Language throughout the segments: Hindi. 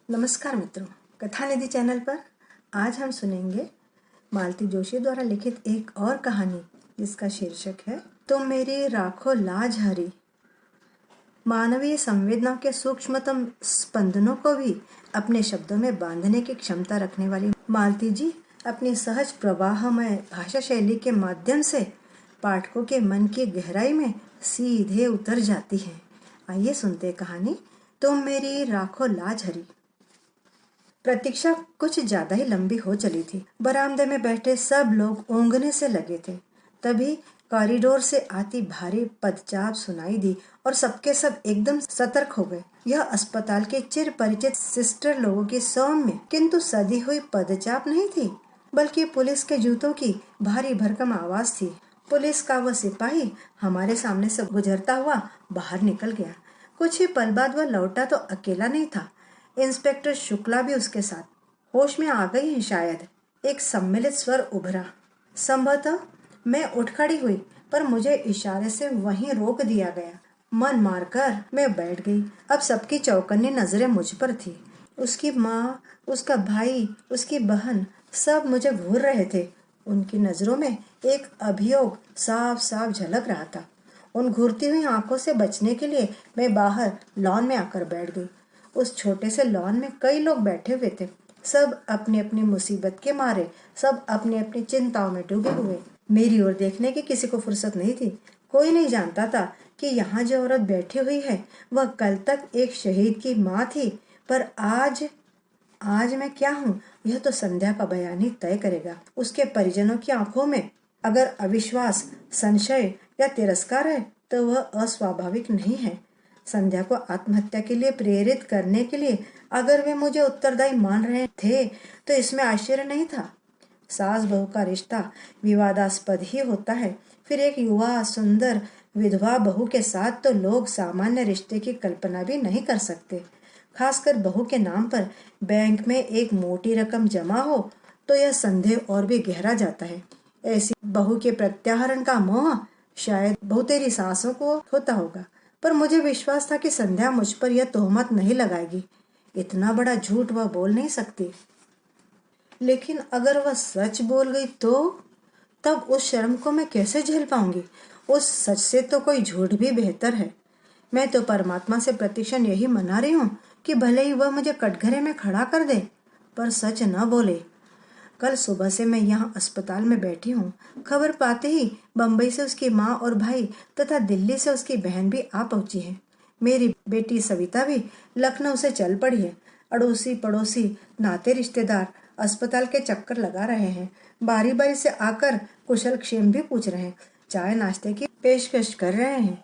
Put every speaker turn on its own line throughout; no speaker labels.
नमस्कार मित्रों, कथा निधि चैनल पर आज हम सुनेंगे मालती जोशी द्वारा लिखित एक और कहानी जिसका शीर्षक है तुम मेरी राखो लाज हरी। मानवीय संवेदनाओं के सूक्ष्मतम स्पंदनों को भी अपने शब्दों में बांधने की क्षमता रखने वाली मालती जी अपनी सहज प्रवाहमय भाषा शैली के माध्यम से पाठकों के मन की गहराई में सीधे उतर जाती हैं। आइए सुनते कहानी तुम मेरी राखो लाज हरी। प्रतीक्षा कुछ ज्यादा ही लंबी हो चली थी। बरामदे में बैठे सब लोग ऊँघने से लगे थे। तभी कॉरिडोर से आती भारी पदचाप सुनाई दी और सबके सब एकदम सतर्क हो गए। यह अस्पताल के चिर परिचित सिस्टर लोगों की सौम्य किंतु सदी हुई पदचाप नहीं थी, बल्कि पुलिस के जूतों की भारी भरकम आवाज थी। पुलिस का वह सिपाही हमारे सामने से गुजरता हुआ बाहर निकल गया। कुछ ही पल बाद वह लौटा तो अकेला नहीं था, इंस्पेक्टर शुक्ला भी उसके साथ। होश में आ गई है शायद, एक सम्मिलित स्वर उभरा। संभवतः मैं उठ खड़ी हुई, पर मुझे इशारे से वहीं रोक दिया गया। मन मारकर मैं बैठ गई। अब सबकी चौकन्नी नजरें मुझ पर थी। उसकी माँ, उसका भाई, उसकी बहन, सब मुझे घूर रहे थे। उनकी नजरों में एक अभियोग साफ साफ झलक रहा था। उन घूरती हुई आंखों से बचने के लिए मैं बाहर लॉन में आकर बैठ गई। उस छोटे से लॉन में कई लोग बैठे हुए थे। सब अपनी अपनी मुसीबत के मारे, सब अपनी अपनी चिंताओं में डूबे हुए। मेरी ओर देखने की किसी को फुर्सत नहीं थी। कोई नहीं जानता था कि यहाँ जो औरत बैठी हुई है वह कल तक एक शहीद की माँ थी, पर आज मैं क्या हूँ यह तो संध्या का बयान ही तय करेगा। उसके परिजनों की आंखों में अगर अविश्वास, संशय या तिरस्कार है तो वह अस्वाभाविक नहीं है। संध्या को आत्महत्या के लिए प्रेरित करने के लिए अगर वे मुझे उत्तरदायी मान रहे थे तो इसमें आश्चर्य नहीं था। सास बहू का रिश्ता विवादास्पद ही होता है, फिर एक युवा सुंदर विधवा बहू के साथ तो लोग सामान्य रिश्ते की कल्पना भी नहीं कर सकते। खासकर बहू के नाम पर बैंक में एक मोटी रकम जमा हो तो यह संदेह और भी गहरा जाता है। ऐसी बहू के प्रत्याहरण का मोह शायद बहुतेरी सासों को होता होगा, पर मुझे विश्वास था कि संध्या मुझ पर यह तोहमत नहीं लगाएगी। इतना बड़ा झूठ वह बोल नहीं सकती। लेकिन अगर वह सच बोल गई तो तब उस शर्म को मैं कैसे झेल पाऊंगी। उस सच से तो कोई झूठ भी बेहतर है। मैं तो परमात्मा से प्रतिक्षण यही मना रही हूँ कि भले ही वह मुझे कटघरे में खड़ा कर दे, पर सच न बोले। कल सुबह से मैं यहाँ अस्पताल में बैठी हूँ। खबर पाते ही बम्बई से उसकी माँ और भाई तथा दिल्ली से उसकी बहन भी आ पहुंची है। मेरी बेटी सविता भी लखनऊ से चल पड़ी है। अड़ोसी पड़ोसी, नाते रिश्तेदार अस्पताल के चक्कर लगा रहे हैं। बारी बारी से आकर कुशल क्षेम भी पूछ रहे हैं, चाय नाश्ते की पेशकश कर रहे हैं।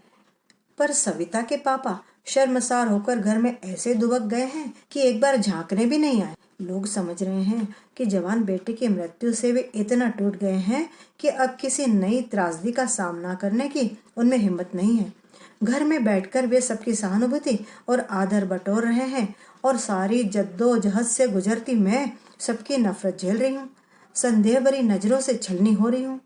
पर सविता के पापा शर्मसार होकर घर में ऐसे दुबक गए हैं कि एक बार झांकने भी नहीं आए। लोग समझ रहे हैं कि जवान बेटे की मृत्यु से वे इतना टूट गए हैं कि अब किसी नई त्रासदी का सामना करने की उनमें हिम्मत नहीं है। घर में बैठकर वे सबकी सहानुभूति और आदर बटोर रहे हैं और सारी जद्दोजहद से गुजरती मैं सबकी नफरत झेल रही हूँ। संदेह भरी नजरों से छलनी हो रही हूँ।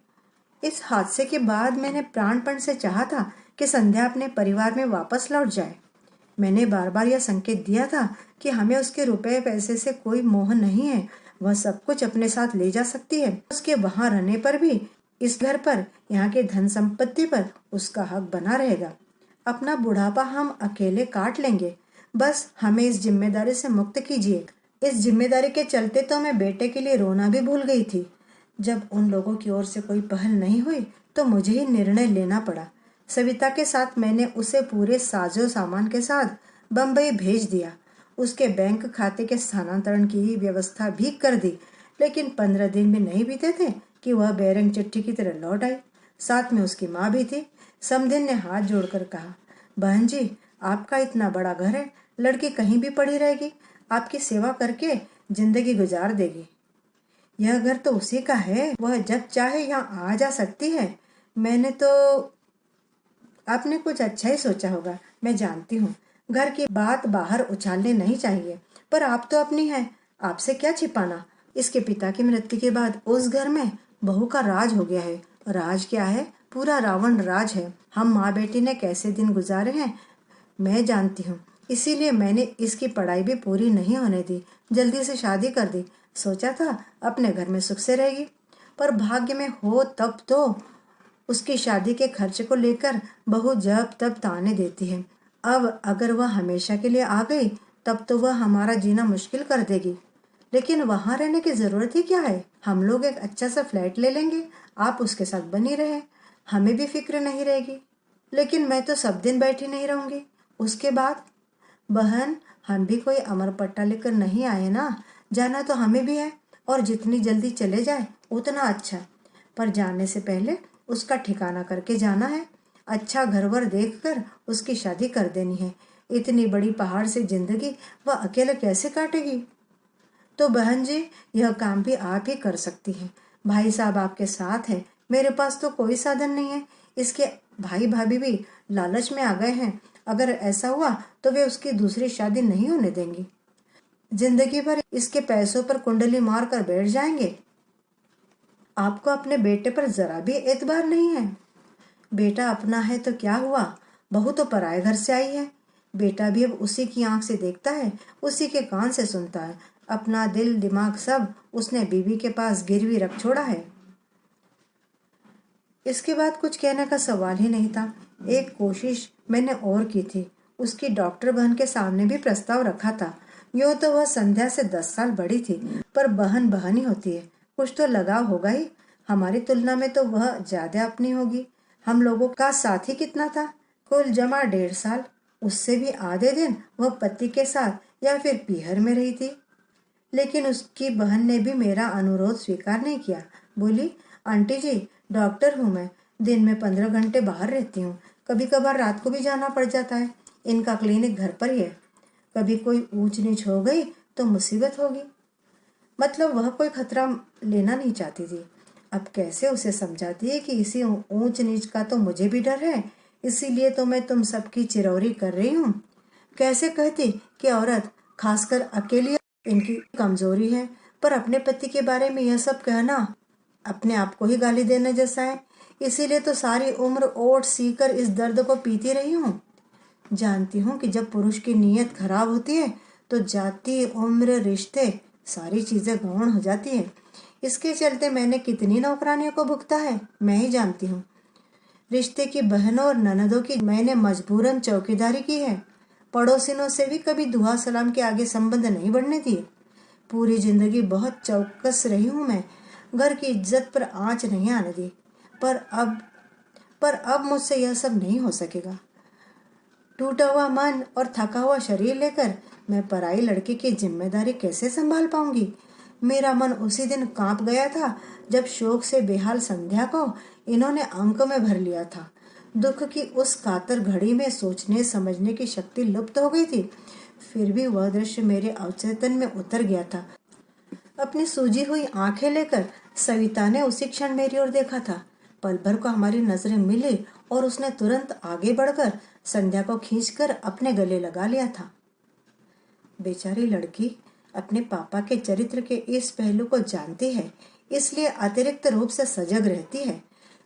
इस हादसे के बाद मैंने प्राणपण से चाहा था कि संध्या अपने परिवार में वापस लौट जाए। मैंने बार बार यह संकेत दिया था कि हमें उसके रुपए पैसे से कोई मोह नहीं है। वह सब कुछ अपने साथ ले जा सकती है। उसके वहां रहने पर भी इस घर पर, यहाँ के धन संपत्ति पर उसका हक बना रहेगा। अपना बुढ़ापा हम अकेले काट लेंगे। बस हमें इस जिम्मेदारी से मुक्त कीजिए। इस जिम्मेदारी के चलते तो मैं बेटे के लिए रोना भी भूल गई थी। जब उन लोगों की ओर से कोई पहल नहीं हुई तो मुझे ही निर्णय लेना पड़ा। सविता के साथ मैंने उसे पूरे साजो सामान के साथ बम्बई भेज दिया। उसके बैंक खाते के स्थानांतरण की व्यवस्था भी कर दी, लेकिन 15 दिन भी नहीं बीते थे कि वह बेरंग चिट्ठी की तरह लौट आई। साथ में उसकी माँ भी थी। समधिन ने हाथ जोड़कर कहा, बहन जी, आपका इतना बड़ा घर है, लड़की कहीं भी पड़ी रहेगी, आपकी सेवा करके जिंदगी गुजार देगी। यह घर तो उसी का है, वह जब चाहे यहाँ आ जा सकती है। मैंने तो आपने कुछ अच्छा ही सोचा होगा, मैं जानती हूँ। घर की बात बाहर उछालने नहीं चाहिए, पर आप तो अपनी हैं, आपसे क्या छिपाना। इसके पिता की मृत्यु के बाद उस घर में बहू का राज हो गया है। राज क्या है, पूरा रावण राज है। हम माँ बेटी ने कैसे दिन गुजारे हैं मैं जानती हूँ। इसीलिए मैंने इसकी पढ़ाई भी पूरी नहीं होने दी, जल्दी से शादी कर दी। सोचा था अपने घर में सुख से रहेगी, पर भाग्य में हो तब तो उसकी शादी के खर्च को लेकर बहू जब तब ताने देती है। अब अगर वह हमेशा के लिए आ गई तब तो वह हमारा जीना मुश्किल कर देगी। लेकिन वहां रहने की जरूरत ही क्या है? हम लोग एक अच्छा सा फ्लैट ले लेंगे, आप उसके साथ बनी रहे, हमें भी फिक्र नहीं रहेगी। लेकिन मैं तो सब दिन बैठी नहीं रहूंगी। उसके बाद? बहन, हम भी कोई अमर पट्टा लेकर नहीं आए ना। जाना तो हमें भी है, और जितनी जल्दी चले जाए उतना अच्छा। पर जाने से पहले उसका ठिकाना करके जाना है। अच्छा घर वर देख कर उसकी शादी कर देनी है। इतनी बड़ी पहाड़ से जिंदगी वह अकेले कैसे काटेगी? तो बहन जी, यह काम भी आप ही कर सकती हैं। भाई साहब आपके साथ हैं, मेरे पास तो कोई साधन नहीं है। इसके भाई भाभी भी लालच में आ गए हैं। अगर ऐसा हुआ तो वे उसकी दूसरी शादी नहीं होने देंगी। जिंदगी भर इसके पैसों पर कुंडली मार कर बैठ जाएंगे। आपको अपने बेटे पर जरा भी एतबार नहीं है। बेटा अपना है तो क्या हुआ, बहू तो पराए घर से आई है। बेटा भी अब उसी की आंख से देखता है, उसी के कान से सुनता है। अपना दिल दिमाग सब उसने बीवी के पास गिरवी रख छोड़ा है। इसके बाद कुछ कहने का सवाल ही नहीं था। एक कोशिश मैंने और की थी। उसकी डॉक्टर बहन के सामने भी प्रस्ताव रखा था। यूं तो वह संध्या से 10 साल बड़ी थी, पर बहन बहन ही होती है, कुछ तो लगाव होगा ही। हमारी तुलना में तो वह ज्यादा अपनी होगी। हम लोगों का साथ ही कितना था? कुल जमा 1.5 साल। उससे भी आधे दिन वह पति के साथ या फिर पीहर में रही थी। लेकिन उसकी बहन ने भी मेरा अनुरोध स्वीकार नहीं किया। बोली, आंटी जी, डॉक्टर हूँ मैं, दिन में 15 घंटे बाहर रहती हूँ, कभी कभार रात को भी जाना पड़ जाता है। इनका क्लिनिक घर पर ही है, कभी कोई ऊंच नीच हो गई तो मुसीबत होगी। मतलब वह कोई खतरा लेना नहीं चाहती थी। अब कैसे उसे समझाती है कि इसी ऊंच नीच का तो मुझे भी डर है, इसीलिए तो मैं तुम सबकी चिरौरी कर रही हूँ। कैसे कहती कि औरत, खासकर अकेली, इनकी कमजोरी है। पर अपने पति के बारे में यह सब कहना अपने आप को ही गाली देने जैसा है। इसीलिए तो सारी उम्र ओट सीकर इस दर्द को पीती रही हूँ। जानती हूँ कि जब पुरुष की नीयत खराब होती है तो जाति उम्र रिश्ते सारी चीजें गौण हो जाती है। इसके चलते मैंने कितनी नौकरानियों को भुगता है, मैं ही जानती हूँ। रिश्ते की बहनों और ननदों की मैंने मजबूरन चौकीदारी की है। पड़ोसिनों से भी कभी दुआ सलाम के आगे संबंध नहीं बढ़ने दिए। पूरी जिंदगी बहुत चौकस रही हूँ मैं, घर की इज्जत पर आंच नहीं आने दी। पर अब पर अब मुझसे यह सब नहीं हो सकेगा। टूटा हुआ मन और थका हुआ शरीर लेकर मैं पराई लड़की की जिम्मेदारी कैसे संभाल पाऊंगी? मेरा मन उसी दिन कांप गया था जब शोक से बेहाल संध्या को इन्होंने अंक में भर लिया था। दुख की उस कातर घड़ी में सोचने समझने की शक्ति लुप्त हो गई थी। फिर भी वह दृश्य मेरे अवचेतन में उतर गया था। अपनी सूजी हुई आंखें लेकर सविता ने उसी क्षण मेरी ओर देखा था। पल भर को हमारी नजरें मिली और उसने तुरंत आगे बढ़कर संध्या को खींचकर अपने गले लगा लिया था। बेचारी लड़की अपने पापा के चरित्र के इस पहलू को जानती है, इसलिए अतिरिक्त रूप से सजग रहती है।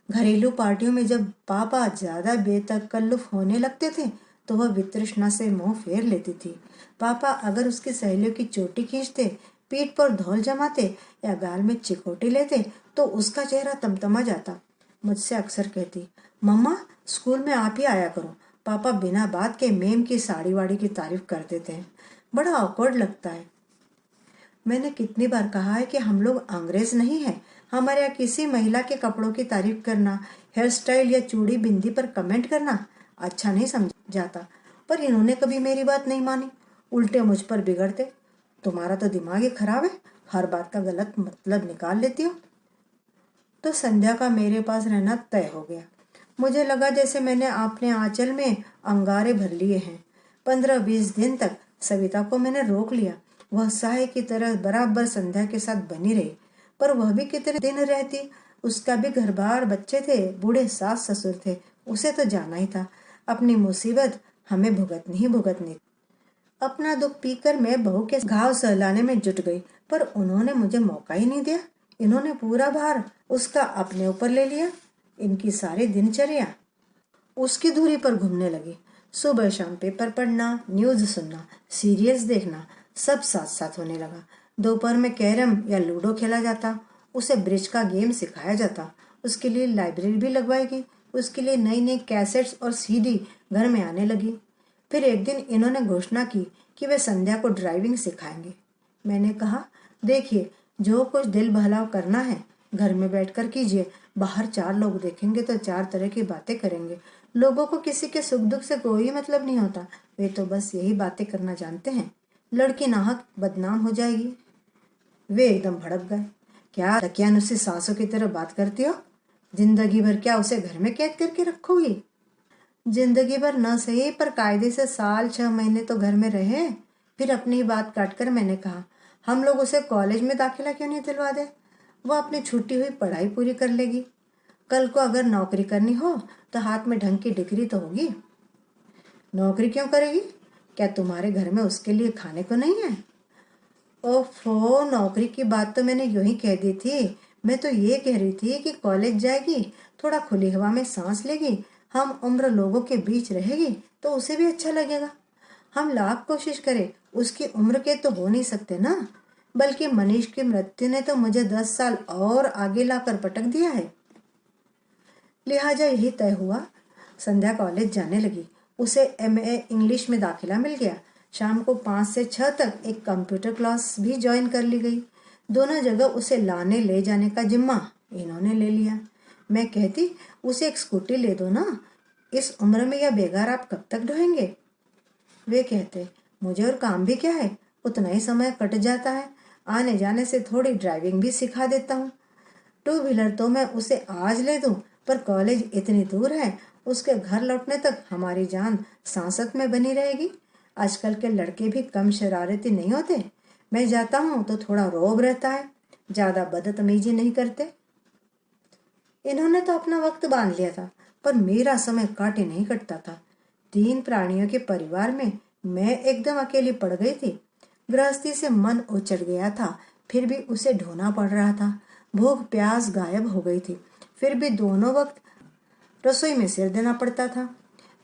घरेलू पार्टियों में जब पापा ज्यादा बेतकल्लुफ होने लगते थे तो वह वितृष्णा से मुंह फेर लेती थी। पापा अगर उसकी सहेलियों की चोटी खींचते, पीठ पर धौल जमाते या गाल में चिकोटी लेते तो उसका चेहरा तमतमा जाता। मुझसे अक्सर कहती, मम्मा, स्कूल में आप ही आया करो। पापा बिना बात के मेम की साड़ी वाड़ी की तारीफ कर देते हैं, बड़ा ऑकवर्ड लगता है। मैंने कितनी बार कहा है कि हम लोग अंग्रेज नहीं हैं। हमारे यहाँ किसी महिला के कपड़ों की तारीफ करना, हेयर स्टाइल या चूड़ी बिंदी पर कमेंट करना अच्छा नहीं समझा जाता। पर इन्होंने कभी मेरी बात नहीं मानी, उल्टे मुझ पर बिगड़ते। तुम्हारा तो दिमाग ही खराब है, हर बात का गलत मतलब निकाल लेती हो। तो संध्या का मेरे पास रहना तय हो गया। मुझे लगा जैसे मैंने अपने आंचल में अंगारे भर लिए हैं। 15-20 दिन तक सविता को मैंने रोक लिया। वह साय की तरह बराबर संध्या के साथ बनी रही। पर वह भी कितने दिन रहती? उसका भी घर बार, बच्चे थे, बूढ़े सास ससुर थे। उसे तो जाना ही था। अपनी मुसीबत हमें भुगतनी ही भुगतनी। अपना दुख पीकर मैं बहू के घाव सहलाने में जुट गई, पर उन्होंने मुझे मौका ही नहीं दिया। इन्होंने पूरा भार उसका अपने ऊपर ले लिया। इनकी सारी दिनचर्या उसकी धुरी पर घूमने लगी। सुबह शाम पेपर पढ़ना, न्यूज़ सुनना, सीरियल्स देखना, सब साथ साथ होने लगा। दोपहर में कैरम या लूडो खेला जाता, उसे ब्रिज का गेम सिखाया जाता, उसके लिए लाइब्रेरी भी लगवाई गई, उसके लिए नई नई कैसेट्स और सीडी घर में आने लगी। फिर एक दिन इन्होंने घोषणा की कि वे संध्या को ड्राइविंग सिखाएंगे। मैंने कहा, देखिए, जो कुछ दिल बहलाव करना है घर में बैठकर कीजिए, बाहर 4 लोग देखेंगे तो 4 तरह की बातें करेंगे। लोगों को किसी के सुख दुख से कोई मतलब नहीं होता, वे तो बस यही बातें करना जानते हैं। लड़की नाहक बदनाम हो जाएगी। वे एकदम भड़क गए। क्या दकियानुसी सासों की तरह बात करती हो? जिंदगी भर क्या उसे घर में कैद करके रखोगी? जिंदगी भर न सही, पर कायदे से साल 6 महीने तो घर में रहे। फिर अपनी बात काटकर मैंने कहा, हम लोग उसे कॉलेज में दाखिला क्यों नहीं दिलवा दे? वो अपनी छूटी हुई पढ़ाई पूरी कर लेगी। कल को अगर नौकरी करनी हो तो हाथ में ढंग की डिग्री तो होगी। नौकरी क्यों करेगी? क्या तुम्हारे घर में उसके लिए खाने को नहीं है? ओफो, नौकरी की बात तो मैंने यूं ही कह दी थी। मैं तो ये कह रही थी कि कॉलेज जाएगी, थोड़ा खुली हवा में सांस लेगी, हम उम्र लोगों के बीच रहेगी तो उसे भी अच्छा लगेगा। हम लाख कोशिश करें, उसकी उम्र के तो हो नहीं सकते ना। बल्कि मनीष की मृत्यु ने तो मुझे 10 साल और आगे लाकर पटक दिया है। लिहाजा यही तय हुआ, संध्या कॉलेज जाने लगी। उसे MA इंग्लिश में दाखिला मिल गया। शाम को 5 से 6 तक एक कंप्यूटर क्लास भी ज्वाइन कर ली गई। दोनों जगह उसे लाने ले जाने का जिम्मा इन्होंने ले लिया। मैं कहती, उसे एक स्कूटी ले दो ना, इस उम्र में यह बेगार आप कब तक ढोएंगे? वे कहते, मुझे और काम भी क्या है, उतना ही समय कट जाता है, आने जाने से थोड़ी ड्राइविंग भी सिखा देता हूँ। 2 व्हीलर तो मैं उसे आज ले दूं, पर कॉलेज इतनी दूर है, उसके घर लौटने तक हमारी जान सांसत में बनी रहेगी। आजकल के लड़के भी कम शरारती नहीं होते। मैं जाता हूँ तो थोड़ा रौब रहता है, ज्यादा बदतमीजी नहीं करते। इन्होंने तो अपना वक्त बांध लिया था, पर मेरा समय काटे नहीं कटता था। 3 प्राणियों के परिवार में मैं एकदम अकेली पड़ गई थी। गृहस्थी से मन उचट गया था, फिर भी उसे ढोना पड़ रहा था। भूख प्यास गायब हो गई थी, फिर भी दोनों वक्त रसोई में सिर देना पड़ता था।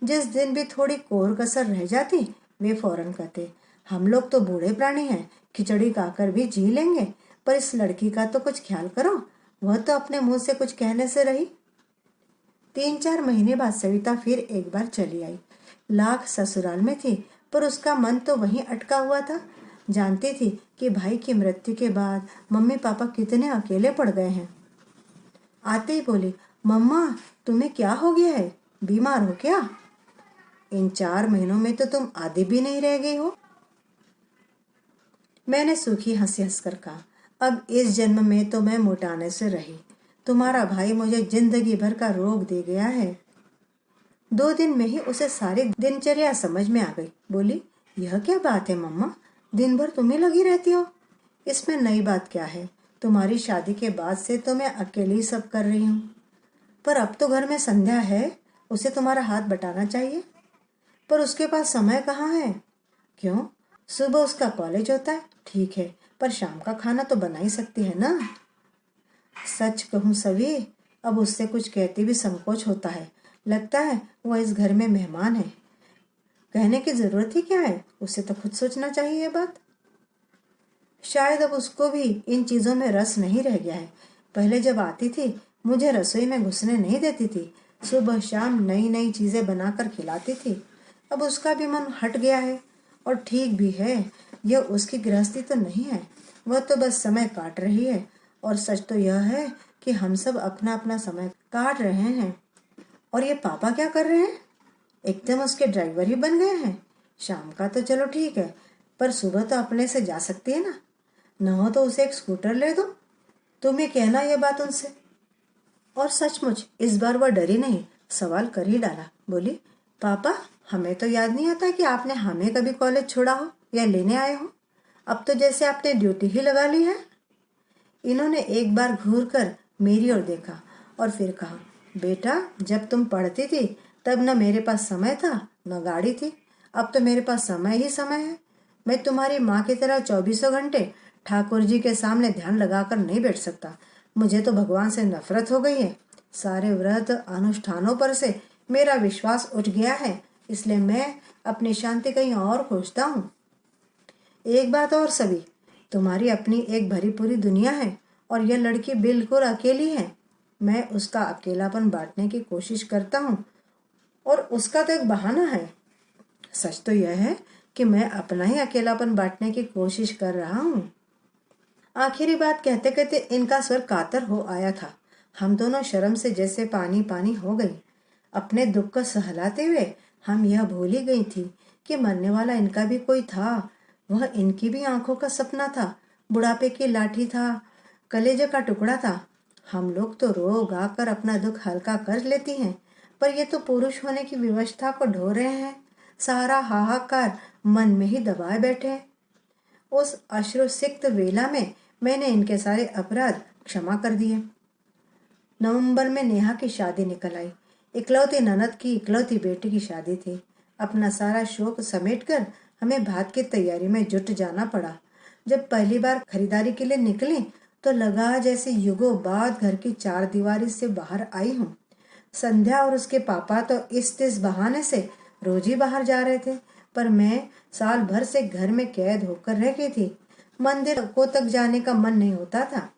जिस दिन भी थोड़ी कोर कसर रह जाती, वे फौरन कहते, हम लोग तो बूढ़े प्राणी हैं, खिचड़ी खाकर भी जी लेंगे, पर इस लड़की का तो कुछ ख्याल करो, वह तो अपने मुंह से कुछ कहने से रही। 3-4 महीने बाद सविता फिर एक बार चली आई। लाख ससुराल में थी, पर उसका मन तो वहीं अटका हुआ था। जानती थी कि भाई की मृत्यु के बाद मम्मी पापा कितने अकेले पड़ गए हैं। आते ही बोली, मम्मा, तुम्हें क्या हो गया है? बीमार हो क्या? इन 4 महीनों में तो तुम आधी भी नहीं रह गई हो। मैंने सूखी हंसी हंसकर कहा, अब इस जन्म में तो मैं मोटाने से रही। तुम्हारा भाई मुझे जिंदगी भर का रोग दे गया है। 2 दिन में ही उसे सारी दिनचर्या समझ में आ गई। बोली, यह क्या बात है मम्मा, दिन भर तुम्हें लगी रहती हो? इसमें नई बात क्या है? तुम्हारी शादी के बाद से तो मैं अकेली सब कर रही हूँ। पर अब तो घर में संध्या है, उसे तुम्हारा हाथ बटाना चाहिए। पर उसके पास समय कहाँ है? क्यों? सुबह उसका कॉलेज होता है, ठीक है, पर शाम का खाना तो बना ही सकती है ना। सच कहूँ सभी, अब उससे कुछ कहते भी संकोच होता है। लगता है वह इस घर में मेहमान है। कहने की जरूरत ही क्या है, उसे तो खुद सोचना चाहिए ये बात। शायद अब उसको भी इन चीजों में रस नहीं रह गया है। पहले जब आती थी, मुझे रसोई में घुसने नहीं देती थी, सुबह शाम नई नई चीजें बनाकर खिलाती थी। अब उसका भी मन हट गया है, और ठीक भी है। यह उसकी गृहस्थी तो नहीं है, वह तो बस समय काट रही है। और सच तो यह है कि हम सब अपना अपना समय काट रहे हैं। और ये पापा क्या कर रहे हैं? एकदम उसके ड्राइवर ही बन गए हैं। शाम का तो चलो ठीक है, पर सुबह तो अपने से जा सकती है ना। न हो तो उसे एक स्कूटर ले दो। तुम्हें कहना यह बात उनसे। और सचमुच इस बार वह डरी नहीं, सवाल कर ही डाला। बोली, पापा, हमें तो याद नहीं आता कि आपने हमें कभी कॉलेज छोड़ा हो या लेने आए हो। अब तो जैसे आपने ड्यूटी ही लगा ली है। इन्होंने एक बार घूर कर मेरी ओर देखा और फिर कहा, बेटा, जब तुम पढ़ती थी तब न मेरे पास समय था न गाड़ी थी। अब तो मेरे पास समय ही समय है। मैं तुम्हारी माँ की तरह 24 घंटे ठाकुर जी के सामने ध्यान लगाकर नहीं बैठ सकता। मुझे तो भगवान से नफरत हो गई है। सारे व्रत अनुष्ठानों पर से मेरा विश्वास उठ गया है। इसलिए मैं अपनी शांति कहीं और खोजता हूँ। एक बात और सभी, तुम्हारी अपनी एक भरी पूरी दुनिया है और यह लड़की बिल्कुल अकेली है। मैं उसका अकेलापन बांटने की कोशिश करता हूँ और उसका तो एक बहाना है। सच तो यह है कि मैं अपना ही अकेलापन बांटने की कोशिश कर रहा हूँ। आखिरी बात कहते कहते इनका स्वर कातर हो आया था। हम दोनों शर्म से जैसे पानी पानी हो गई। अपने दुख को सहलाते हुए हम यह भूल ही गई थी कि मरने वाला इनका भी कोई था। वह इनकी भी आंखों का सपना था, बुढ़ापे की लाठी था, कलेजे का टुकड़ा था। हम लोग तो रो गा कर अपना दुख हल्का कर लेती हैं, पर ये तो पुरुष होने की विवशता को ढो रहे हैं। सारा हाहाकार मन में ही दबाए बैठे हैं। उस अश्रुसिक्त वेला में मैंने इनके सारे अपराध क्षमा कर दिए। नवंबर में नेहा की शादी निकल आई। इकलौती ननद की इकलौती बेटी की शादी थी। अपना सारा शौक समेटकर हमें भात की तैयारी में जुट जाना पड़ा। जब पहली बार खरीदारी के लिए निकली तो लगा जैसे युगों बाद घर की चार दीवारी से बाहर आई हूँ। संध्या और उसके पापा तो इस बहाने से रोज ही बाहर जा रहे थे, पर मैं साल भर से घर में कैद होकर रह गई थी। मंदिर को तक जाने का मन नहीं होता था।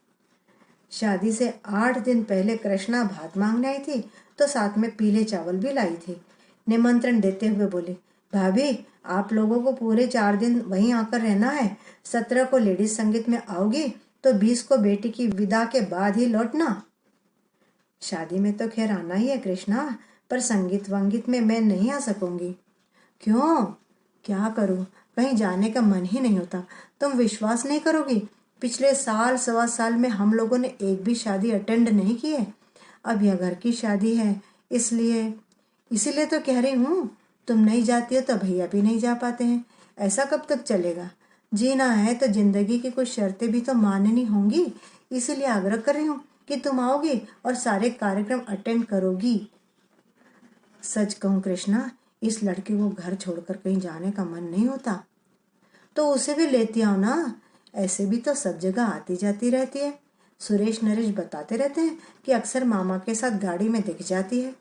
शादी से 8 दिन पहले कृष्णा भात मांगने आई थी तो साथ में पीले चावल भी लाई थी। निमंत्रण देते हुए बोली, भाभी आप लोगों को पूरे 4 दिन वहीं आकर रहना है। 17 को लेडीज संगीत में आओगी तो 20 को बेटी की विदा के बाद ही लौटना। शादी में तो खैर आना ही है कृष्णा, पर संगीत वंगीत में मैं नहीं आ सकूंगी। क्यों? क्या करूं? कहीं जाने का मन ही नहीं होता। तुम विश्वास नहीं करोगी, पिछले साल सवा साल में हम लोगों ने एक भी शादी अटेंड नहीं की है। अब यह घर की शादी है, इसलिए इसीलिए तो कह रही हूँ। तुम नहीं जाती हो तो भैया भी नहीं जा पाते हैं। ऐसा कब तक चलेगा? जीना है तो जिंदगी की कुछ शर्तें भी तो माननी होंगी। इसीलिए आग्रह कर रही हूँ कि तुम आओगी और सारे कार्यक्रम अटेंड करोगी। सच कहूँ कृष्णा, इस लड़के को घर छोड़कर कहीं जाने का मन नहीं होता। तो उसे भी लेती आओ ना, ऐसे भी तो सब जगह आती जाती रहती है। सुरेश नरेश बताते रहते हैं कि अक्सर मामा के साथ गाड़ी में दिख जाती है।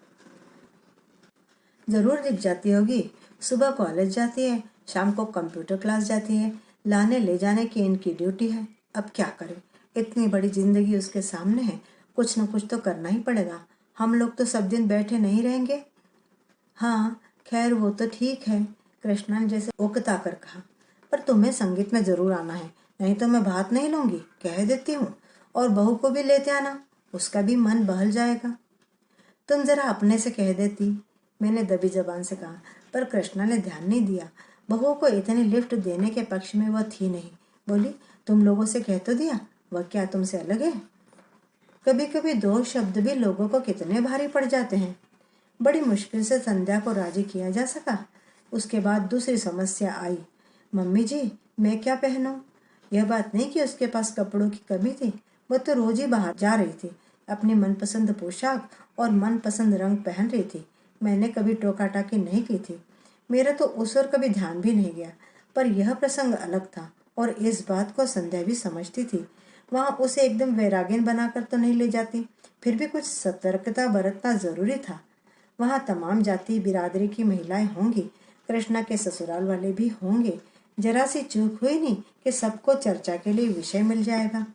जरूर दिख जाती होगी। सुबह कॉलेज जाती है, शाम को कंप्यूटर क्लास जाती है। लाने ले जाने की इनकी ड्यूटी है। अब क्या करे, इतनी बड़ी जिंदगी उसके सामने है, कुछ न कुछ तो करना ही पड़ेगा। हम लोग तो सब दिन बैठे नहीं रहेंगे। हाँ खैर वो तो ठीक है, कृष्णा ने जैसे उकता कर कहा, पर तुम्हें संगीत में जरूर आना है, नहीं तो मैं भात नहीं लूंगी, कह देती हूँ। और बहू को भी लेते आना, उसका भी मन बहल जाएगा। तुम जरा अपने से कह देती, मैंने दबी जबान से कहा, पर कृष्णा ने ध्यान नहीं दिया। बहू को इतनी लिफ्ट देने के पक्ष में वह थी नहीं। बोली, तुम लोगों से कह तो दिया, वह क्या तुमसे अलग है? कभी कभी दो शब्द भी लोगों को कितने भारी पड़ जाते हैं। बड़ी मुश्किल से संध्या को राजी किया जा सका। उसके बाद दूसरी समस्या आई। मम्मी जी मैं क्या पहनूं? यह बात नहीं कि उसके पास कपड़ों की कमी थी, वह तो रोज ही बाहर जा रही थी, अपनी मनपसंद पोशाक और मनपसंद रंग पहन रही थी। मैंने कभी टोका टाकी नहीं की थी, मेरा तो उस ओर कभी ध्यान भी नहीं गया। पर यह प्रसंग अलग था और इस बात को संध्या भी समझती थी। वहां उसे एकदम वैरागिन बनाकर तो नहीं ले जाती, फिर भी कुछ सतर्कता बरतना जरूरी था। वहाँ तमाम जाति बिरादरी की महिलाएं होंगी, कृष्णा के ससुराल वाले भी होंगे। जरा सी चूक हुई नहीं कि सबको चर्चा के लिए विषय मिल जाएगा।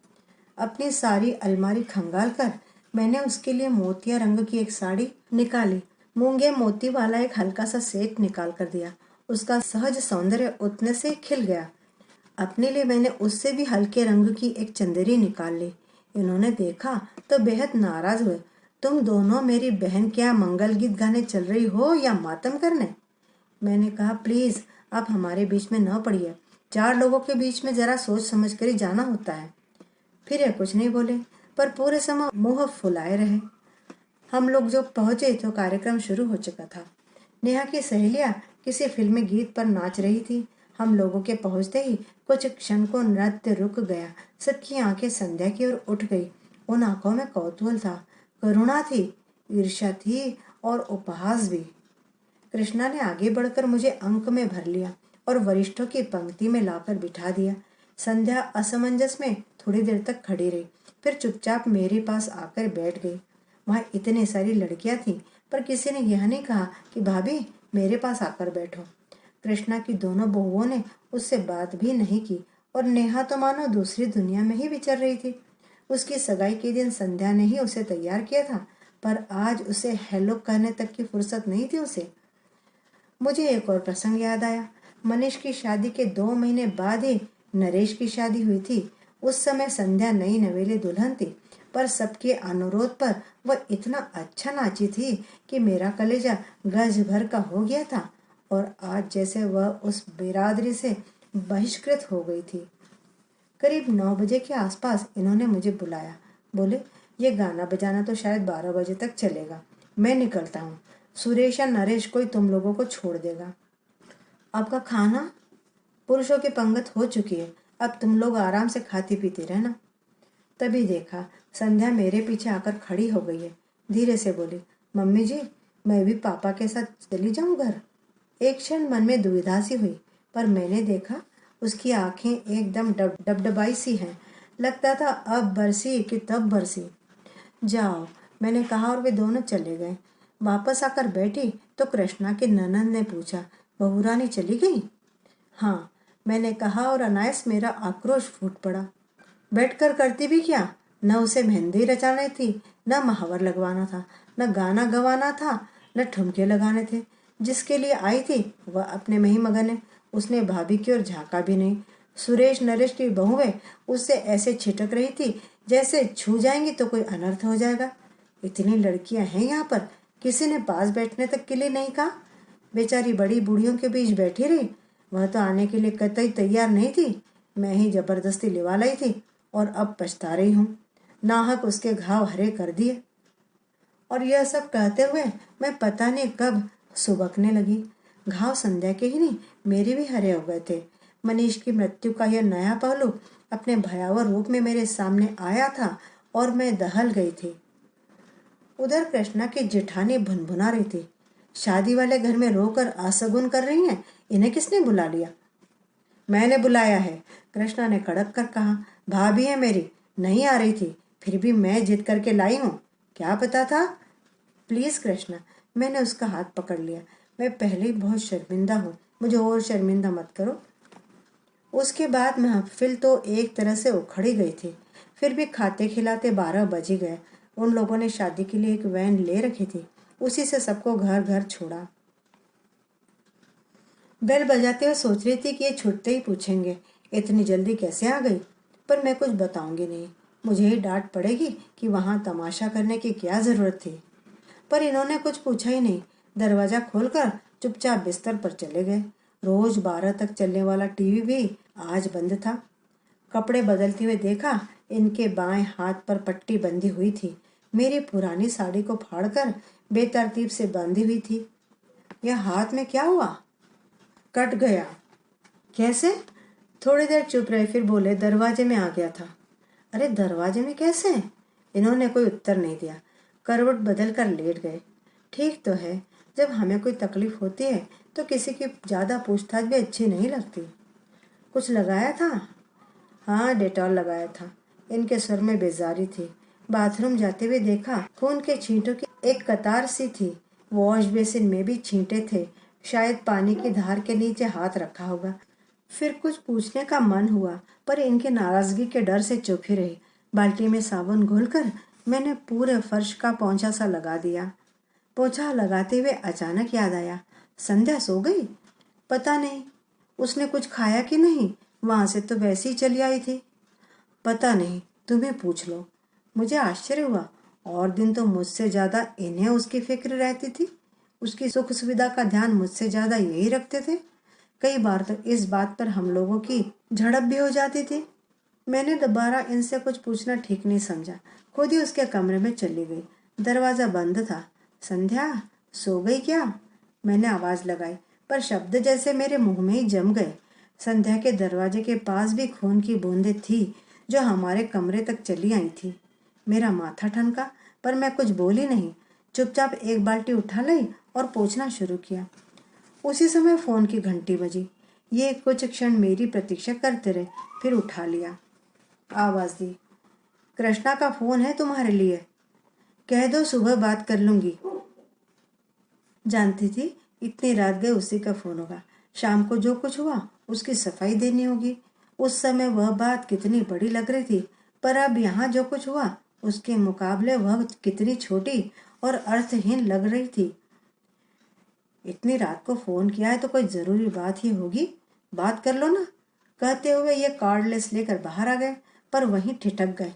अपनी सारी अलमारी खंगाल कर मैंने उसके लिए मोतिया रंग की एक साड़ी निकाली, मूंगे मोती वाला एक हल्का सा सेट निकाल कर दिया। उसका सहज सौंदर्य उतने से खिल गया। अपने लिए मैंने उससे भी हल्के रंग की एक चंदेरी निकाल ली। इन्होंने देखा तो बेहद नाराज हुए। तुम दोनों मेरी बहन क्या मंगल गीत गाने चल रही हो या मातम करने? मैंने कहा, प्लीज आप हमारे बीच में न पड़िए। 4 लोगों के बीच में जरा सोच समझ कर ही जाना होता है। फिर यह कुछ नहीं बोले, पर पूरे समय मुंह फुलाए रहे। हम लोग जो पहुंचे तो कार्यक्रम शुरू हो चुका था। नेहा की सहेलियां किसी फिल्मी गीत पर नाच रही थी। हम लोगों के पहुंचते ही कुछ क्षण को नृत्य रुक गया। सबकी आंखें संध्या की ओर उठ गई। उन आंखों में कौतूहल था, करुणा थी, ईर्ष्या थी और उपहास भी। कृष्णा ने आगे बढ़कर मुझे अंक में भर लिया और वरिष्ठों की पंक्ति में लाकर बिठा दिया। संध्या असमंजस में थोड़ी देर तक खड़ी रही, फिर चुपचाप मेरे पास आकर बैठ गई। वहाँ इतनी सारी लड़कियां थीं, पर किसी ने यह नहीं कहा कि भाभी मेरे पास आकर बैठो। कृष्णा की दोनों बहुओं ने उससे बात भी नहीं की और नेहा तो मानो दूसरी दुनिया में ही विचर रही थी। उसकी सगाई के दिन संध्या ने ही उसे तैयार किया था, पर आज उसे हेलो कहने तक की फुर्सत नहीं थी उसे। मुझे एक और प्रसंग याद आया। मनीष की शादी के 2 महीने बाद ही नरेश की शादी हुई थी। उस समय संध्या नई नवेली दुल्हन थी, पर सबके अनुरोध पर वह इतना अच्छा नाची थी कि मेरा कलेजा गज भर का हो गया था और आज जैसे वह उस बिरादरी से बहिष्कृत हो गई थी। करीब 9 बजे के आसपास इन्होंने मुझे बुलाया। बोले, ये गाना बजाना तो शायद 12 बजे तक चलेगा, मैं निकलता हूँ। सुरेश या नरेश कोई तुम लोगों को छोड़ देगा। आपका खाना पुरुषों की पंगत हो चुकी है, अब तुम लोग आराम से खाती पीती रहना। तभी देखा संध्या मेरे पीछे आकर खड़ी हो गई है। धीरे से बोली, मम्मी जी, मैं भी पापा के साथ चली जाऊं घर। एक क्षण मन में दुविधा सी हुई, पर मैंने देखा उसकी आंखें एकदम डबडबाई सी हैं। लगता था अब बरसी कि तब बरसी। जाओ, मैंने कहा और वे दोनों चले गए। वापस आकर बैठी तो कृष्णा की ननंद ने पूछा, बहू रानी चली गई? हाँ, मैंने कहा और अनायास मेरा आक्रोश फूट पड़ा। बैठकर करती भी क्या? न उसे मेहंदी रचानी थी, न महावर लगवाना था, न गाना गवाना था, न ठुमके लगाने थे। जिसके लिए आई थी वह अपने में ही मगन है। उसने भाभी की ओर झांका भी नहीं। सुरेश नरेश की बहुएं उससे ऐसे छिटक रही थी जैसे छू जाएंगी तो कोई अनर्थ हो जाएगा। इतनी लड़कियां हैं यहाँ पर, किसी ने पास बैठने तक के लिए नहीं कहा। बेचारी बड़ी बूढ़ियों के बीच बैठी रही। वह तो आने के लिए कतई तैयार नहीं थी, मैं ही जबरदस्ती लिवा लाई थी और अब पछता रही हूँ। नाहक उसके घाव हरे कर दिए। और यह सब कहते हुए मैं पता नहीं कब सुबकने लगी। घाव संध्या के ही नहीं, मेरे भी हरे हो गए थे। मनीष की मृत्यु का यह नया पहलू अपने भयावह रूप में मेरे सामने आया था और मैं दहल गई थी। उधर कृष्णा की जेठानी भुनभुना रही थी, शादी वाले घर में रोकर आसगुन कर रही हैं, इन्हें किसने बुला लिया? मैंने बुलाया है, कृष्णा ने कड़क कर कहा। भाभी है मेरी, नहीं आ रही थी, फिर भी मैं जिद करके लाई हूँ। क्या पता था? प्लीज कृष्णा, मैंने उसका हाथ पकड़ लिया। मैं पहले ही बहुत शर्मिंदा हूँ, मुझे और शर्मिंदा मत करो। उसके बाद महफिल तो एक तरह से उखड़ी गई थी। फिर भी खाते खिलाते 12 बज ही गए। उन लोगों ने शादी के लिए एक वैन ले रखी थी, उसी से सबको घर घर छोड़ा। बेल बजाते हुए सोच रही थी कि ये छूटते ही पूछेंगे, इतनी जल्दी कैसे आ गई? पर मैं कुछ बताऊंगी नहीं, मुझे ही डांट पड़ेगी कि वहां तमाशा करने की क्या जरूरत थी। पर इन्होंने कुछ पूछा ही नहीं। दरवाजा खोलकर चुपचाप बिस्तर पर चले गए। रोज 12 तक चलने वाला टीवी भी आज बंद था। कपड़े बदलते हुए देखा, इनके बाएं हाथ पर पट्टी बंधी हुई थी। मेरी पुरानी साड़ी को फाड़कर बेतरतीब से बांधी हुई थी। यह हाथ में क्या हुआ? कट गया। कैसे? थोड़ी देर चुप रहे, फिर बोले, दरवाजे में आ गया था। अरे दरवाजे में कैसे? इन्होंने कोई उत्तर नहीं दिया। करवट बदल कर लेट गए। ठीक तो है, जब हमें कोई तकलीफ होती है तो किसी की ज्यादा पूछताछ भी अच्छी नहीं लगती। कुछ लगाया था? हाँ, डेटॉल लगाया था। इनके स्वर में बेजारी थी। बाथरूम जाते हुए देखा, खून के छींटों की एक कतार सी थी। वॉश बेसिन में भी छींटे थे। शायद पानी की धार के नीचे हाथ रखा होगा। फिर कुछ पूछने का मन हुआ, पर इनकी नाराजगी के डर से चुप ही रही। बाल्टी में साबुन घोलकर मैंने पूरे फर्श का पोंछा सा लगा दिया। पोंछा लगाते हुए अचानक याद आया, संध्या सो गई? पता नहीं, उसने कुछ खाया कि नहीं, वहां से तो वैसे ही चली आई थी। पता नहीं, तुम्हें पूछ लो। मुझे आश्चर्य हुआ, और दिन तो मुझसे ज्यादा इन्हें उसकी फिक्र रहती थी। उसकी सुख सुविधा का ध्यान मुझसे ज्यादा यही रखते थे। कई बार तो इस बात पर हम लोगों की झड़प भी हो जाती थी। मैंने दोबारा इनसे कुछ पूछना ठीक नहीं समझा। खुद ही उसके कमरे में चली गई। दरवाजा बंद था। संध्या सो गई क्या? मैंने आवाज लगाई, पर शब्द जैसे मेरे मुंह में ही जम गए। संध्या के दरवाजे के पास भी खून की बूंदें थी जो हमारे कमरे तक चली आई थी। मेरा माथा ठनका, पर मैं कुछ बोली नहीं। चुपचाप एक बाल्टी उठा ली और पोंछना शुरू किया। उसी समय फोन की घंटी बजी। ये कुछ क्षण मेरी प्रतीक्षा करते रहे, फिर उठा लिया। आवाज दी, कृष्णा का फोन है तुम्हारे लिए। कह दो सुबह बात कर लूंगी। जानती थी इतनी रात गए उसी का फोन होगा। शाम को जो कुछ हुआ उसकी सफाई देनी होगी। उस समय वह बात कितनी बड़ी लग रही थी, पर अब यहाँ जो कुछ हुआ उसके मुकाबले वह कितनी छोटी और अर्थहीन लग रही थी। इतनी रात को फोन किया है तो कोई जरूरी बात ही होगी, बात कर लो ना। कहते हुए ये कार्डलेस लेकर बाहर आ गए, पर वहीं ठिठक गए।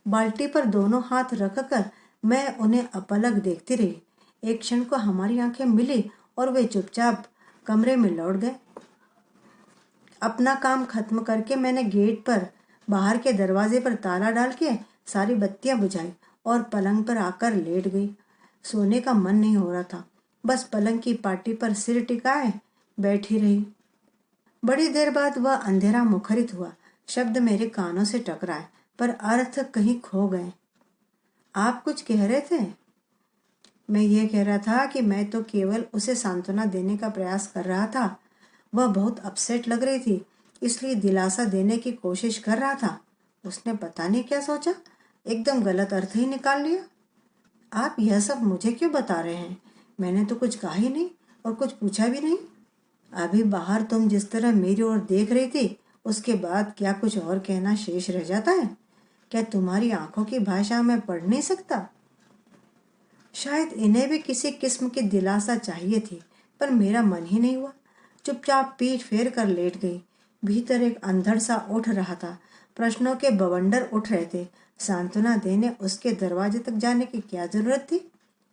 बाल्टी पर दोनों हाथ रखकर मैं उन्हें अपलक देखती रही। एक क्षण को हमारी आंखें मिली और वे चुपचाप कमरे में लौट गए। अपना काम खत्म करके मैंने गेट पर बाहर के दरवाजे पर ताला डाल के सारी बत्तियां बुझाई और पलंग पर आकर लेट गई। सोने का मन नहीं हो रहा था, बस पलंग की पाटी पर सिर टिकाए बैठी रही। बड़ी देर बाद वह अंधेरा मुखरित हुआ। शब्द मेरे कानों से टकराए, पर अर्थ कहीं खो गए। आप कुछ कह रहे थे? मैं ये कह रहा था कि मैं तो केवल उसे सांत्वना देने का प्रयास कर रहा था। वह बहुत अपसेट लग रही थी, इसलिए दिलासा देने की कोशिश कर रहा था। उसने पता नहीं क्या सोचा, एकदम गलत अर्थ ही निकाल लिया। आप यह सब मुझे क्यों बता रहे हैं? मैंने तो कुछ कहा ही नहीं और कुछ पूछा भी नहीं। अभी बाहर तुम जिस तरह मेरी ओर देख रही थी, उसके बाद क्या कुछ और कहना शेष रह जाता है? क्या तुम्हारी आंखों की भाषा मैं पढ़ नहीं सकता? शायद इन्हें भी किसी किस्म की दिलासा चाहिए थी, पर मेरा मन ही नहीं हुआ। चुपचाप पीठ फेर कर लेट गई। भीतर एक अंधड़ सा उठ रहा था। प्रश्नों के बवंडर उठ रहे थे। सांत्वना देने उसके दरवाजे तक जाने की क्या जरूरत थी?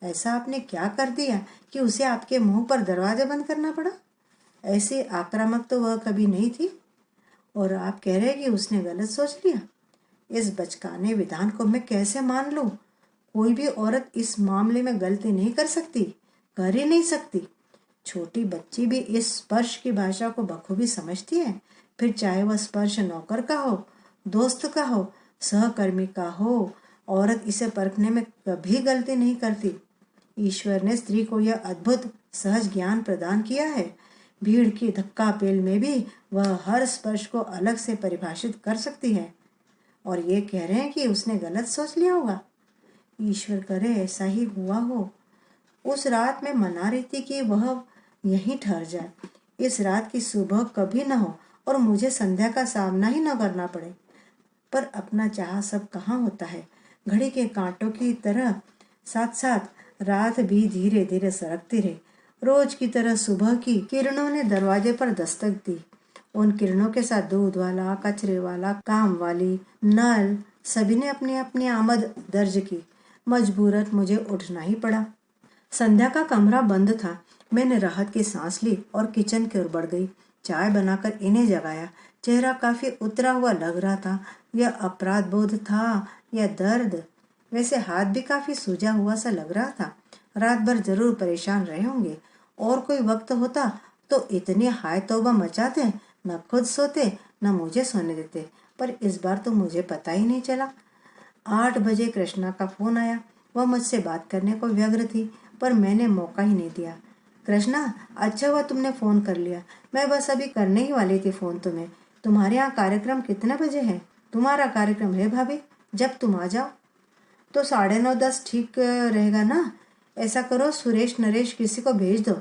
ऐसा आपने क्या कर दिया कि उसे आपके मुंह पर दरवाजा बंद करना पड़ा? ऐसी आक्रामक तो वह कभी नहीं थी। और आप कह रहे कि उसने गलत सोच लिया? इस बचकाने विधान को मैं कैसे मान लूं? कोई भी औरत इस मामले में गलती नहीं कर सकती, कर ही नहीं सकती। छोटी बच्ची भी इस स्पर्श की भाषा को बखूबी समझती है, फिर चाहे वह स्पर्श नौकर का हो, दोस्त का हो, सहकर्मी का हो। औरत इसे परखने में कभी गलती नहीं करती। ईश्वर ने स्त्री को यह अद्भुत सहज ज्ञान प्रदान किया है। भीड़ की धक्का पेल में भी वह हर स्पर्श को अलग से परिभाषित कर सकती है। और ये कह रहे हैं कि उसने गलत सोच लिया होगा। ईश्वर करे ऐसा ही हुआ हो। उस रात में मना रही थी कि वह यहीं ठहर जाए, इस रात की सुबह कभी न हो और मुझे संध्या का सामना ही न करना पड़े। पर अपना चाह सब कहाँ होता है। घड़ी के कांटों की तरह साथ साथ रात भी धीरे धीरे सरकती रही। रोज की तरह सुबह की किरणों ने दरवाजे पर दस्तक दी। उन किरणों के साथ दूध वाला, कचरे वाला, काम वाली, नल, सभी ने अपनी अपनी आमद दर्ज की। मजबूरन मुझे उठना ही पड़ा। संध्या का कमरा बंद था। मैंने राहत की सांस ली और किचन की ओर बढ़ गई। चाय बनाकर इन्हें जगाया। चेहरा काफी उतरा हुआ लग रहा था। यह अपराध बोध था या दर्द? वैसे हाथ भी काफी सूजा हुआ सा लग रहा था। रात भर जरूर परेशान रहे होंगे। और कोई वक्त होता तो इतनी हाय तौबा मचाते, न खुद सोते न मुझे सोने देते। पर इस बार तो मुझे पता ही नहीं चला। 8 बजे कृष्णा का फोन आया। वह मुझसे बात करने को व्यग्र थी, पर मैंने मौका ही नहीं दिया। कृष्णा, अच्छा हुआ तुमने फोन कर लिया। मैं बस अभी करने ही वाली थी फोन तुम्हें। तुम्हारे यहाँ कार्यक्रम कितने बजे है? तुम्हारा कार्यक्रम है भाभी, जब तुम आ जाओ। तो 9:30-10 ठीक रहेगा ना? ऐसा करो, सुरेश नरेश किसी को भेज दो।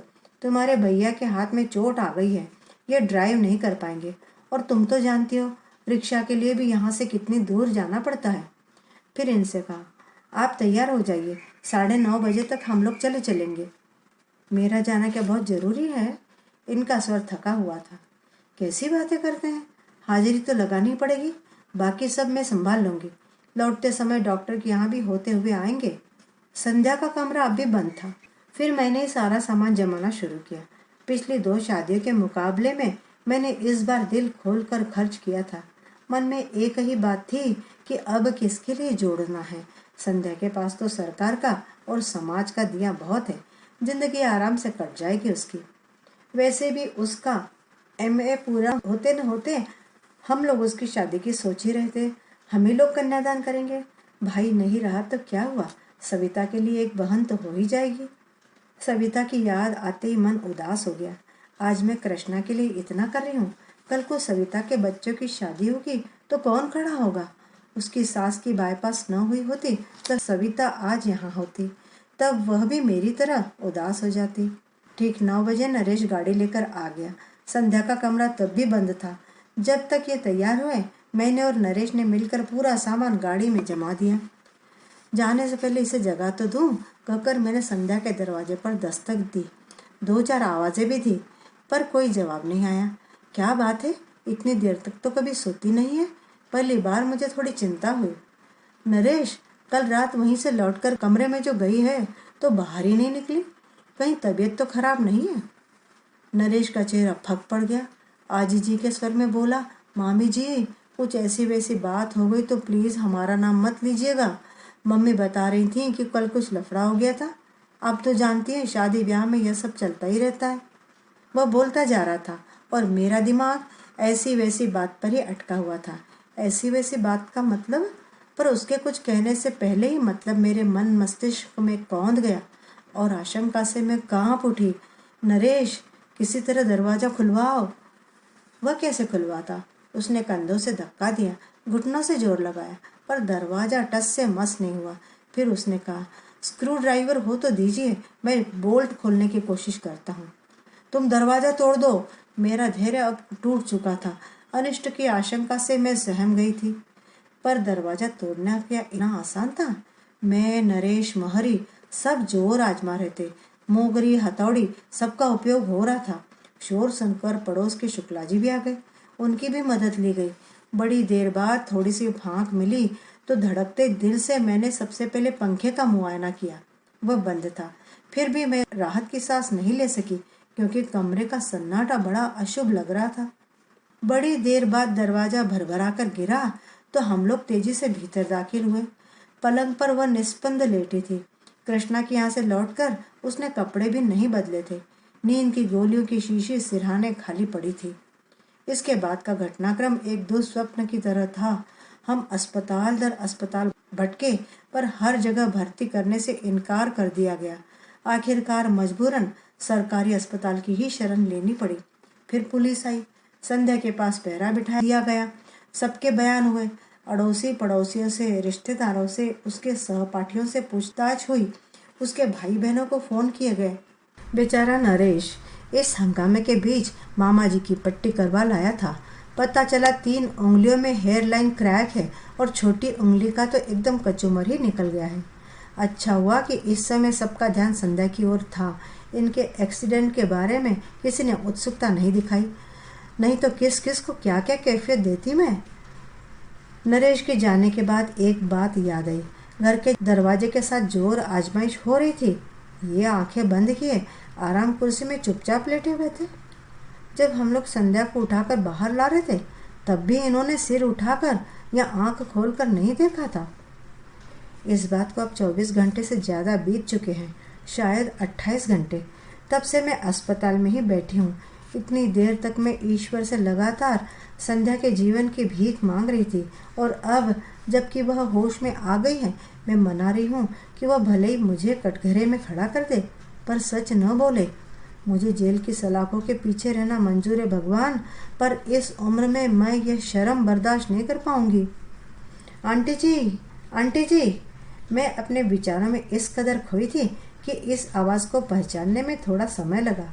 तुम्हारे भैया के हाथ में चोट आ गई है, ये ड्राइव नहीं कर पाएंगे। और तुम तो जानती हो रिक्शा के लिए भी यहाँ से कितनी दूर जाना पड़ता है। फिर इनसे कहा, आप तैयार हो जाइए, 9:30 बजे तक हम लोग चले चलेंगे। मेरा जाना क्या बहुत जरूरी है? इनका स्वर थका हुआ था। कैसी बातें करते हैं, हाजिरी तो लगानी पड़ेगी, बाकी सब मैं संभाल लूंगी। लौटते समय डॉक्टर के यहाँ भी होते हुए आएंगे। संध्या का कमरा अब भी बंद था। फिर मैंने सारा सामान जमाना शुरू किया। पिछली 2 शादियों के मुकाबले में मैंने इस बार दिल खोलकर खर्च किया था। मन में एक ही बात थी कि अब किसके लिए जोड़ना है। संध्या के पास तो सरकार का और समाज का दिया बहुत है, जिंदगी आराम से कट जाएगी उसकी। वैसे भी उसका MA पूरा होते न होते हम लोग उसकी शादी की सोच ही रहे थे। हम ही लोग कन्यादान करेंगे। भाई नहीं रहा तो क्या हुआ, सविता के लिए एक बहन तो हो ही जाएगी। सविता की याद आते ही मन उदास हो गया। आज मैं कृष्णा के लिए इतना कर रही हूँ, कल को सविता के बच्चों की शादी होगी तो कौन खड़ा होगा? उसकी सास की बाईपास न हुई होती तो सविता आज यहाँ होती, तब वह भी मेरी तरह उदास हो जाती। ठीक 9 बजे नरेश गाड़ी लेकर आ गया। संध्या का कमरा तब भी बंद था। जब तक ये तैयार हुए, मैंने और नरेश ने मिलकर पूरा सामान गाड़ी में जमा दिया। जाने से पहले इसे जगा तो दूं, कहकर मैंने संध्या के दरवाजे पर दस्तक दी। 2-4 आवाज़ें भी दी, पर कोई जवाब नहीं आया। क्या बात है, इतनी देर तक तो कभी सोती नहीं है। पहली बार मुझे थोड़ी चिंता हुई। नरेश, कल रात वहीं से लौटकर कमरे में जो गई है तो बाहर ही नहीं निकली। कहीं तबीयत तो खराब नहीं है? नरेश का चेहरा फक पड़ गया। आजीजी के स्वर में बोला, मामी जी, कुछ ऐसी वैसी बात हो गई तो प्लीज़ हमारा नाम मत लीजिएगा। मम्मी बता रही थी कि कल कुछ लफड़ा हो गया था। आप तो जानती हैं, शादी ब्याह में यह सब चलता ही रहता है। वह बोलता जा रहा था और मेरा दिमाग ऐसी वैसी बात पर ही अटका हुआ था। ऐसी वैसी बात का मतलब? पर उसके कुछ कहने से पहले ही मतलब मेरे मन मस्तिष्क में कौंध गया और आशंका से मैं कांप उठी। नरेश, किसी तरह दरवाज़ा खुलवाओ। वह कैसे खुलवाता? उसने कंधों से धक्का दिया, घुटनों से जोर लगाया, पर दरवाज़ा टस से मस नहीं हुआ। फिर उसने कहा, स्क्रू ड्राइवर हो तो दीजिए, मैं बोल्ट खोलने की कोशिश करता हूँ। तुम दरवाज़ा तोड़ दो। मेरा धैर्य अब टूट चुका था। अनिष्ट की आशंका से मैं सहम गई थी, पर दरवाज़ा तोड़ना क्या इतना आसान था? मैं, नरेश, महरी सब जोर आजमा रहे थे। मोगरी, हथौड़ी सबका उपयोग हो रहा था। शोर सुनकर पड़ोस के शुक्ला जी भी आ गए। उनकी भी मदद ली गई। बड़ी देर बाद थोड़ी सी फांक मिली तो धड़कते दिल से मैंने सबसे पहले पंखे का मुआयना किया। वह बंद था। फिर भी मैं राहत की सांस नहीं ले सकी, क्योंकि कमरे का सन्नाटा बड़ा अशुभ लग रहा था। बड़ी देर बाद दरवाज़ा भरभरा कर गिरा तो हम लोग तेजी से भीतर दाखिल हुए। पलंग पर वह निस्पंद लेटी थी। कृष्णा की यहाँ से लौटकर उसने कपड़े भी नहीं बदले थे। नींद की गोलियों की शीशी सिरहाने खाली पड़ी थी। इसके बाद का घटनाक्रम एक दुस्वप्न की तरह था। हम अस्पताल दर अस्पताल भटके, पर हर जगह भर्ती करने से इनकार कर दिया गया। आखिरकार मजबूरन सरकारी अस्पताल की ही शरण लेनी पड़ी। फिर पुलिस आई। संध्या के पास पहरा बिठा दिया गया। सबके बयान हुए। अड़ोसी पड़ोसियों से, रिश्तेदारों से, उसके सहपाठियों से पूछताछ हुई। उसके भाई बहनों को फ़ोन किए गए। बेचारा नरेश इस हंगामे के बीच मामा जी की पट्टी करवा लाया था। पता चला 3 उंगलियों में हेयर लाइन क्रैक है और छोटी उंगली का तो एकदम कचूमर ही निकल गया है। अच्छा हुआ कि इस समय सबका ध्यान संध्या की ओर था। इनके एक्सीडेंट के बारे में किसी ने उत्सुकता नहीं दिखाई, नहीं तो किस किस को क्या क्या कैफियत देती मैं। नरेश के जाने के बाद एक बात याद आई। घर के दरवाजे के साथ जोर आजमाइश हो रही थी। ये आंखें बंद किए आराम कुर्सी में चुपचाप लेटे हुए थे। जब हम लोग संध्या को उठाकर बाहर ला रहे थे, तब भी इन्होंने सिर उठाकर या आंख खोलकर नहीं देखा था। इस बात को अब 24 घंटे से ज़्यादा बीत चुके हैं, शायद 28 घंटे। तब से मैं अस्पताल में ही बैठी हूँ। इतनी देर तक मैं ईश्वर से लगातार संध्या के जीवन की भीख मांग रही थी, और अब जबकि वह होश में आ गई है, मैं मना रही हूँ कि वह भले ही मुझे कटघरे में खड़ा कर दे, पर सच न बोले। मुझे जेल की सलाखों के पीछे रहना मंजूर है भगवान, पर इस उम्र में मैं यह शर्म बर्दाश्त नहीं कर पाऊंगी। आंटी जी, आंटी जी। मैं अपने विचारों में इस कदर खोई थी कि इस आवाज़ को पहचानने में थोड़ा समय लगा।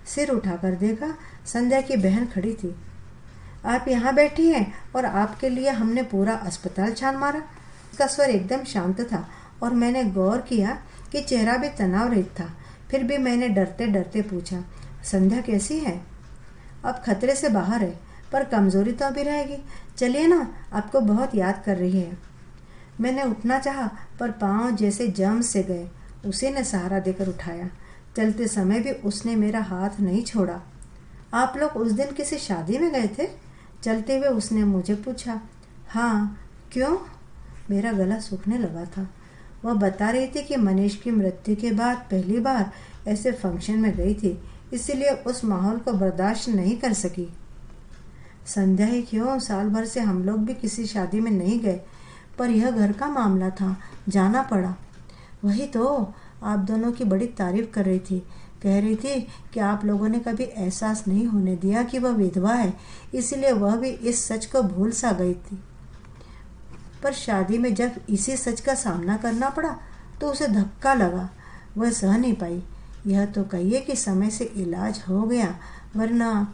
सिर उठाकर देखा, संध्या की बहन खड़ी थी। आप यहाँ बैठी हैं और आपके लिए हमने पूरा अस्पताल छान मारा। उसका स्वर एकदम शांत था और मैंने गौर किया कि चेहरा भी तनाव रहित था। फिर भी मैंने डरते डरते पूछा, संध्या कैसी है? अब खतरे से बाहर है, पर कमज़ोरी तो अभी रहेगी। चलिए ना, आपको बहुत याद कर रही है। मैंने उठना चाहा, पर पाँव जैसे जम से गए। उसी ने सहारा देकर उठाया। चलते समय भी उसने मेरा हाथ नहीं छोड़ा। आप लोग उस दिन किसी शादी में गए थे? चलते हुए उसने मुझे पूछा। हाँ, क्यों? मेरा गला सूखने लगा था। वह बता रही थी कि मनीष की मृत्यु के बाद पहली बार ऐसे फंक्शन में गई थी, इसीलिए उस माहौल को बर्दाश्त नहीं कर सकी। संध्या ही क्यों, साल भर से हम लोग भी किसी शादी में नहीं गए, पर यह घर का मामला था, जाना पड़ा। वही तो, आप दोनों की बड़ी तारीफ कर रही थी। कह रही थी कि आप लोगों ने कभी एहसास नहीं होने दिया कि वह विधवा है, इसीलिए वह भी इस सच को भूल सा गई थी। पर शादी में जब इसी सच का सामना करना पड़ा तो उसे धक्का लगा। वह सह नहीं पाई। यह तो कहिए कि समय से इलाज हो गया, वरना।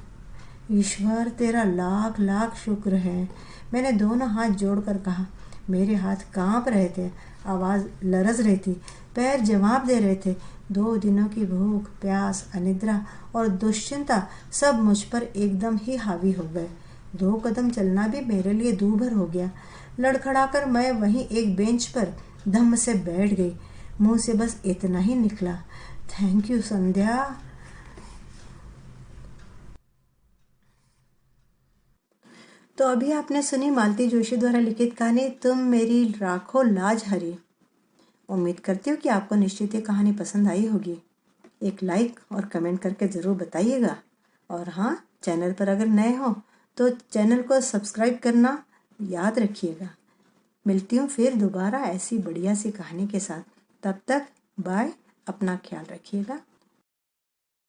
ईश्वर तेरा लाख लाख शुक्र है, मैंने दोनों हाथ जोड़कर कहा। मेरे हाथ कांप रहे थे, आवाज़ लरज रही थी, पैर जवाब दे रहे थे। 2 दिनों की भूख, प्यास, अनिद्रा और दुश्चिंता सब मुझ पर एकदम ही हावी हो गए। 2 कदम चलना भी मेरे लिए दूभर हो गया। लड़खड़ाकर मैं वहीं एक बेंच पर धम्म से बैठ गई। मुंह से बस इतना ही निकला, थैंक यू संध्या। तो अभी आपने सुनी मालती जोशी द्वारा लिखित कहानी तुम मेरी राखो लाज हरी। उम्मीद करती हूँ कि आपको निश्चित ये कहानी पसंद आई होगी। एक लाइक और कमेंट करके ज़रूर बताइएगा। और हाँ, चैनल पर अगर नए हो तो चैनल को सब्सक्राइब करना याद रखिएगा। मिलती हूँ फिर दोबारा ऐसी बढ़िया सी कहानी के साथ। तब तक बाय, अपना ख्याल रखिएगा।